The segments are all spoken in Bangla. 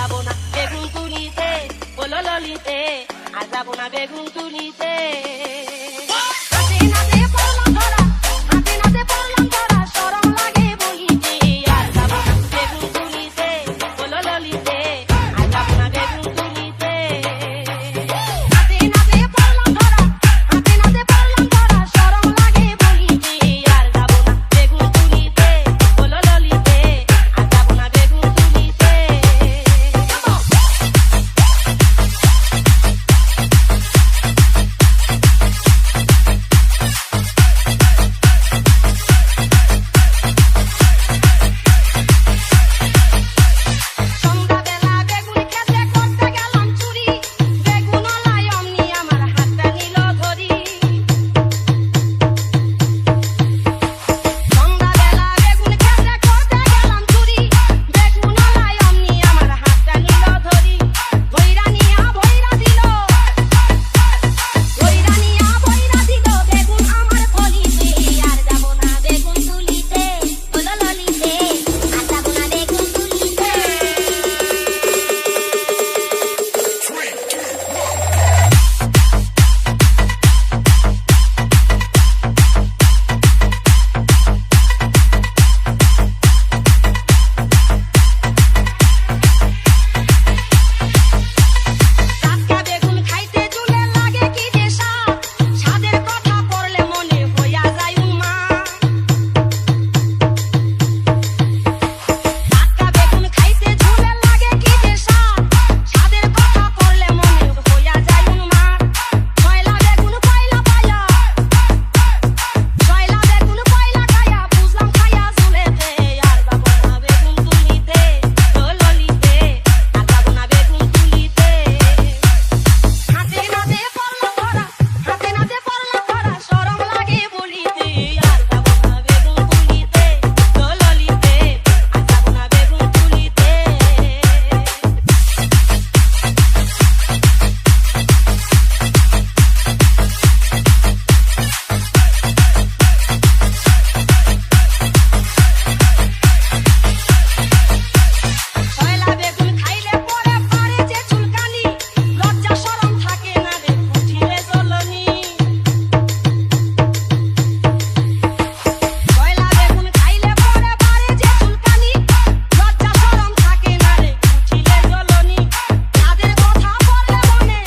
যাবো না বেগুন তুলিতে বলো ললিতে আর যাবো না বেগুন তুলিতে হাতে নাতে পড়লাম ধরা হাতে নাতে পড়লাম ধরা শরম লাগে বলিতে আর যাবো না বেগুন তুলিতে বলো ললিতে আর যাবো না বেগুন তুলিতে হাতে নাতে পড়লাম ধরা হাতে নাতে পড়লাম ধরা শরম লাগে বলিতে আর যাবো না বেগুন তুলিতে বলো ললিতে আর যাবো না বেগুন তুলিতে সন্ধ্যাবেলা বেগুন খেতে করতে গেলাম চুরি বেগুনওয়ালায় অমনি আমার হাতটা নিল ধরি সন্ধ্যাবেলা বেগুন খেতে করতে গেলাম চুরি বেগুনওয়ালায় অমনি আমার হাতটা নিল ধরি ভৈরা নিয়া ভৈরা দিল বেগুন আমার ফলিতে আর যাবো না বেগুন তুলিতে বলো ললিতে আর যাবো না বেগুন তুলিতে টাটকা বেগুন খাইতে চুলে লাগে কি যে স্বাদ স্বাদের কথা পড়লে মনে হইয়া যায় উন্মা টাটকা বেগুন খাইতে চুলে লাগে কি যে স্বাদ স্বাদের কথা পড়লে মনে হইয়া যায় উন্মা ছয়লা বেগুন পয়লা পায়া ছয়লা বেগুন পয়লা খায়া বুঝলাম খায়া চুলেতে আর যাবো না বেগুন তুলিতে ও ললিতে আর যাবো না বেগুন তুলিতে হাতে নাতে পড়লাম ধরা হাতে নাতে পড়লাম ধরা শরম লাগে বলিতে আর যাবো না বেগুন তুলিতে ও ললিতে আর যাবো না বেগুন তুলিতে ছয়লা বেগুন খাইলে পরে পারে যে চুলকানি লজ্জা শরম থাকে না রে উঠিলে জ্বলনি ছয়লা বেগুন খাইলে পরে পারে যে চুলকানি লজ্জা শরম থাকে না রে উঠিলে জ্বলনি সাদের কথা বললে মনে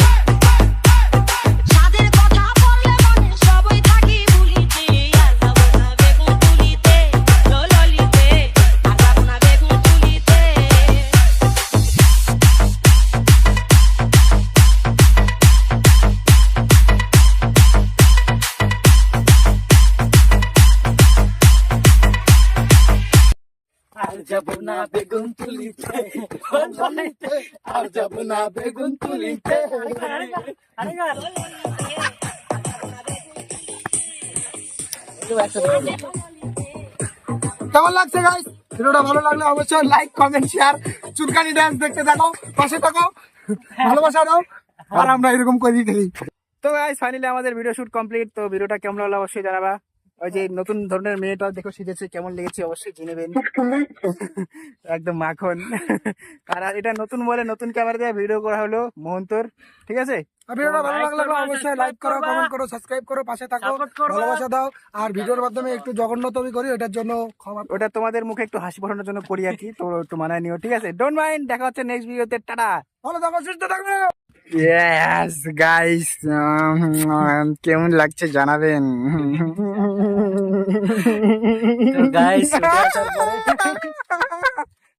সাদের কথা বললে মনে সবই থাকি ভুলিতে আর যাবো না বেগুন তুলিতে ও ললিতে আর যাবো না বেগুন তুলিতে আর যাব না বেগুন তুলিতে ও ললিতে আর যাব না বেগুন তুলিতে কেমন লাগছে গাইস? ভিডিওটা ভালো লাগলে অবশ্যই লাইক কমেন্ট শেয়ার চুলকানি ডান্স দেখতে থাকো, পাশে থাকো, ভালোবাসা দাও আর আমরা এরকম করি খেলি। তো গাইস ফাইনালি আমাদের ভিডিও শুট কমপ্লিট। তো ভিডিওটা কেমন লাগলো অবশ্যই জানাবা। ওই যে নতুন ধরনের মেয়েটা দেখো শিখেছে, কেমন লেগেছে অবশ্যই জানাবেন। একদম মাখন। আর এটা নতুন বলে নতুন ক্যামেরা দিয়ে ভিডিও করা হলো মোহন্তর, ঠিক আছে? আর ভিডিওটা ভালো লাগলে অবশ্যই লাইক করো, কমেন্ট করো, সাবস্ক্রাইব করো, পাশে থাকো, ভালোবাসা দাও। আর ভিডিওর মাধ্যমে একটু জঘন্যতম করি, এটার জন্য ক্ষমা। ওটা তোমাদের মুখে একটু হাসি ফোটানোর জন্য করি আর কি, তো একটু মানায় নিও, ঠিক আছে? ডোন্ট মাইন্ড, দেখা হচ্ছে নেক্সট ভিডিওতে। টাটা। ভালো থাকো, সুস্থ থাকো। ইয়েস গাইস, কেমন লাগছে জানাবেন। গাইস